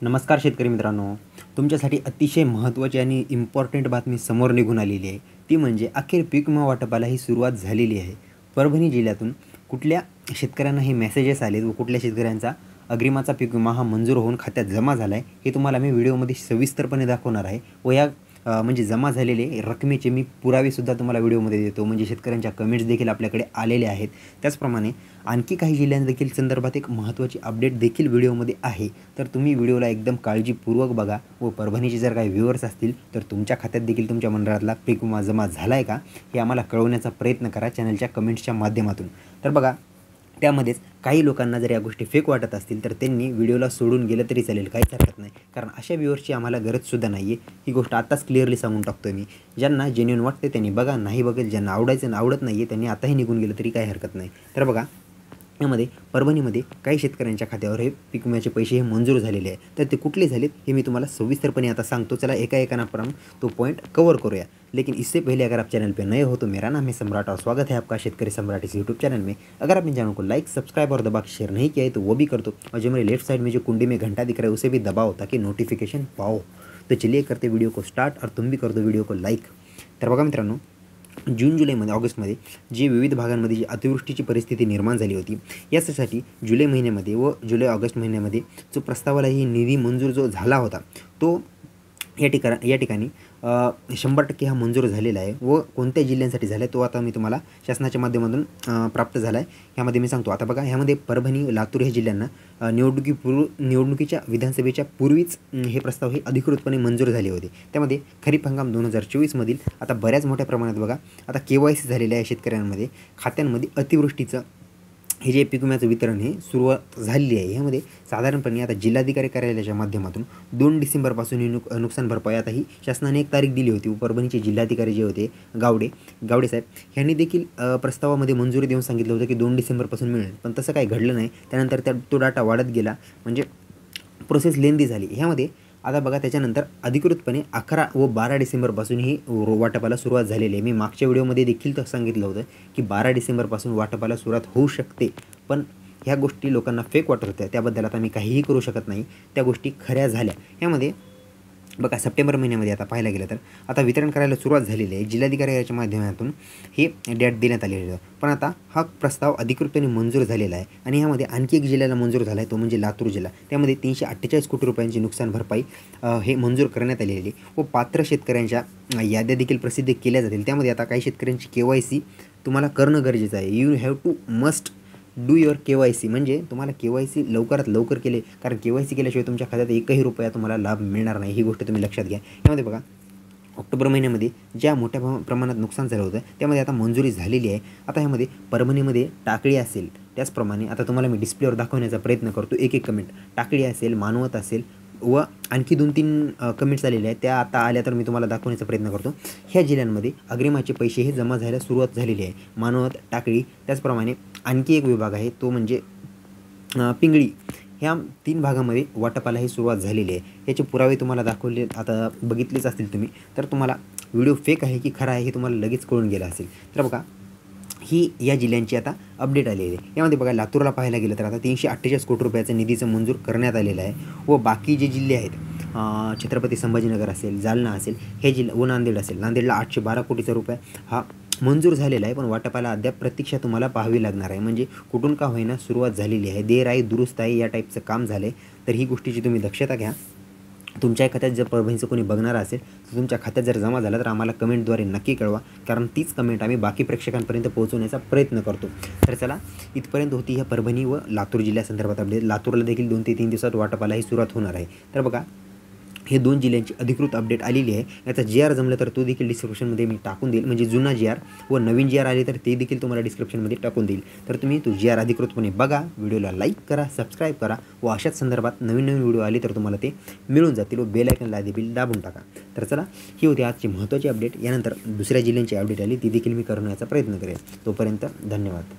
नमस्कार शेतकरी मित्रांनो, तुमच्यासाठी अतिशय महत्त्वाची आणि इम्पॉर्टंट बातमी समोर निघून आलेली आहे. ती म्हणजे अखेर पीक विमा वाटपाला ही सुरुवात झालेली आहे. परभणी जिल्ह्यातून कुठल्या शेतकऱ्यांना हे मेसेजेस आलेत व कुठल्या शेतकऱ्यांचा अग्रिमाचा पीक विमा हा मंजूर होऊन खात्यात जमा झाला आहे, हे तुम्हाला मी व्हिडिओमध्ये सविस्तरपणे दाखवणार आहे. व या म्हणजे जमा झालेले रकमेचे मी पुरावेसुद्धा तुम्हाला व्हिडिओमध्ये देतो. म्हणजे शेतकऱ्यांच्या कमेंट्स देखील आपल्याकडे आलेले आहेत. त्याचप्रमाणे आणखी काही जिल्ह्यांदेखील संदर्भात एक महत्त्वाची अपडेट देखील व्हिडिओमध्ये आहे. तर तुम्ही व्हिडिओला एकदम काळजीपूर्वक बघा व परभणीचे जर काही व्ह्यूअर्स असतील तर तुमच्या खात्यात देखील तुमच्या मंडळातला पीक विमा जमा झाला आहे का, हे आम्हाला कळवण्याचा प्रयत्न करा चॅनलच्या कमेंट्सच्या माध्यमातून. तर बघा, त्यामध्येच काही लोकांना जर या गोष्टी फेक वाटत असतील तर त्यांनी व्हिडिओला सोडून गेलं तरी चालेल, काहीच हरकत नाही. कारण अशा व्ह्यूअर्सची आम्हाला गरजसुद्धा नाही आहे. ही गोष्ट आत्ताच क्लिअरली सांगून टाकतो मी. ज्यांना जेन्युइन वाटते त्यांनी बघा, नाही बघेल, ज्यांना आवडत नाही आहे त्यांनी आताही निघून गेलं तरी काही हरकत नाही. तर बघा, यामध्ये परभणीमध्ये काही शेतकऱ्यांच्या खात्यावर हे पीक विम्याचे पैसे हे मंजूर झालेले आहे. तर ते कुठले झालेत हे मी तुम्हाला सविस्तरपणे आता सांगतो. चला एका आपण तो पॉइंट कवर करूया. लेकिन इससे पहले अगर आप चैनल पे नए हो तो मेरा नाम है सम्राट और स्वागत है आपका शेतकरी सम्राट इस यूट्यूब चैनल में। अगर आपने चैनल को लाइक, सब्सक्राइब और दबा के शेयर नहीं किया है तो वो भी कर दो, और जो मेरे लेफ्ट साइड में जो कुंडी में घंटा दिख रहा है उसे भी दबाओ ताकि नोटिफिकेशन पाओ. तो चलिए करते वीडियो को स्टार्ट और तुम भी कर दो वीडियो को लाइक. तर बघा मित्रांनो, जून जुलैमध्ये ऑगस्टमध्ये जी विविध भागांमध्ये जी अतिवृष्टीची परिस्थिती निर्माण झाली होती, यासाठी जुलै महिन्यामध्ये व जुलै ऑगस्ट महिन्यामध्ये जो प्रस्तावाला ही निधी मंजूर जो झाला होता तो या ठिकाणी 100% हा मंजूर झालेला आहे. व कोणत्या जिल्ह्यांसाठी झाला आहे तो आता मी तुम्हाला शासनाच्या माध्यमातून प्राप्त झाला आहे. ह्यामध्ये मी सांगतो. आता बघा, ह्यामध्ये परभणी, लातूर हे जिल्ह्यांना निवडणुकीच्या विधानसभेच्या पूर्वीच हे प्रस्ताव हे अधिकृतपणे मंजूर झाले होते. त्यामध्ये खरीप हंगाम 2024मधील आता बऱ्याच मोठ्या प्रमाणात बघा आता KYC झालेलं आहे शेतकऱ्यांमध्ये. खात्यांमध्ये अतिवृष्टीचं हे जे पीक विम्याचं वितरण हे सुरुवात झालेली आहे. ह्यामध्ये साधारणपणे आता जिल्हाधिकारी कार्यालयाच्या माध्यमातून 2 डिसेंबरपासून ही नुकसान भरपाई आता ही शासनाने एक तारीख दिली होती. परभणीचे जिल्हाधिकारी जे होते गावडे साहेब, ह्यांनी देखील प्रस्तावामध्ये मंजुरी देऊन सांगितलं होतं की 2 डिसेंबरपासून मिळेल. पण तसं काही घडलं नाही. त्यानंतर तो डाटा वाढत गेला, म्हणजे प्रोसेस लेंदी झाली. ह्यामध्ये आता बघा, त्याच्यानंतर अधिकृतपणे 11 व 12 डिसेंबरपासून ही वाटपाला सुरुवात झालेली आहे. मी मागच्या व्हिडिओमध्ये देखील तर सांगितलं होतं की 12 डिसेंबरपासून वाटपाला सुरुवात होऊ शकते. पण ह्या गोष्टी लोकांना फेक वाटत होत्या, त्याबद्दल आता मी काहीही करू शकत नाही. त्या गोष्टी खऱ्या झाल्या. यामध्ये बघा, सप्टेंबर महिन्यामध्ये आता पाहायला गेलं तर आता वितरण करायला सुरुवात झालेली आहे. जिल्हाधिकाऱ्याच्या माध्यमातून हे डेट देण्यात आलेलं आहे. पण आता हा प्रस्ताव अधिकृतपणे मंजूर झालेला आहे. आणि ह्यामध्ये आणखी एक जिल्ह्याला मंजूर झाला आहे, तो म्हणजे लातूर जिल्हा. त्यामध्ये 348 कोटी रुपयांची नुकसान भरपाई हे मंजूर करण्यात आलेली आहे. व पात्र शेतकऱ्यांच्या याद्या देखील प्रसिद्ध केल्या जातील. त्यामध्ये आता काही शेतकऱ्यांची KYC तुम्हाला करणं गरजेचं आहे. You have to must do your KYC. म्हणजे तुम्हाला KYC लवकरात लवकर केले, कारण KYC केल्याशिवाय तुमच्या खात्यात एकही रुपया तुम्हाला लाभ मिळणार नाही. ही गोष्ट तुम्ही लक्षात घ्या. यामध्ये बघा, ऑक्टोबर महिन्यामध्ये ज्या मोठ्या प्रमाणात नुकसान झालं होतं त्यामध्ये आता मंजुरी झालेली आहे. आता ह्यामध्ये परभणीमध्ये टाकळी असेल, त्याचप्रमाणे आता तुम्हाला मी डिस्प्लेवर दाखवण्याचा प्रयत्न करतो एक कमेंट. टाकळी असेल, मानवत असेल व आणखी 2-3 कमेंट्स आलेल्या आहेत, त्या आता आल्या तर मी तुम्हाला दाखवण्याचा प्रयत्न करतो. ह्या जिल्ह्यांमध्ये अग्रिमाचे पैसे हे जमा झायला सुरुवात झालेली आहे. मानवत, टाकळी, त्याचप्रमाणे आणखी एक विभाग आहे तो म्हणजे पिंगळी. ह्या 3 भागामध्ये वाटपाला ही सुरुवात झालेली आहे. याचे पुरावे तुम्हाला दाखवले, आता बघितलेच असतील तुम्ही, तर तुम्हाला व्हिडिओ फेक आहे की खरा आहे हे तुम्हाला लगेच कळून गेलं असेल. तर बघा, ही या जिल्ह्यांची आता अपडेट आलेली आहे. यामध्ये बघा, लातूरला पाहायला गेलं तर आता 348 कोटी रुपयाचं निधीचं मंजूर करण्यात आलेलं आहे. व बाकी जे जिल्हे आहेत, छत्रपती संभाजीनगर असेल, जालना असेल, हे जिल्हा व नांदेड असेल, नांदेडला 812 कोटीचा रुपया हा मंजूर झालेला आहे. पण वाटपाला अद्याप प्रतीक्षा तुम्हाला पाहावी लागणार आहे. म्हणजे कुठून का होईना सुरुवात झालेली आहे. देर आहे दुरुस्त आहे या टाईपचं काम झालं आहे. तर ही गोष्टीची तुम्ही दक्षता घ्या. तुमच्या खात्यात जर परभणीचं कोणी बघणार असेल तर तुमच्या खात्यात जर जमा झाला तर आम्हाला कमेंटद्वारे नक्की कळवा, कारण तीच कमेंट आम्ही बाकी प्रेक्षकांपर्यंत पोहोचवण्याचा प्रयत्न करतो. तर चला, इथपर्यंत होती ह्या परभणी व लातूर जिल्ह्यासंदर्भात अपडेट. लातूरला देखील 2 ते 3 दिवसात वाटपाला ही सुरुवात होणार आहे. तर बघा, हे 2 जिल्ह्यांची अधिकृत अपडेट आलेली आहे. याचा GR जमलं तर तो देखील डिस्क्रिप्शनमध्ये मी टाकून देईल. म्हणजे जुना GR व नवीन GR आले तर ते देखील तुम्हाला डिस्क्रिप्शनमध्ये टाकून देईल. तर तुम्ही तो GR अधिकृतपणे बघा, व्हिडिओला लाईक करा, सबस्क्राईब करा व अशाच संदर्भात नवीन व्हिडिओ आले तर तुम्हाला ते मिळून जातील. व बेल आयकनला देखील दाबून टाका. तर चला, ही होती आजची महत्त्वाची अपडेट. यानंतर दुसऱ्या जिल्ह्यांची अपडेट आली ती देखील मी करण्याचा प्रयत्न करेन. तोपर्यंत धन्यवाद.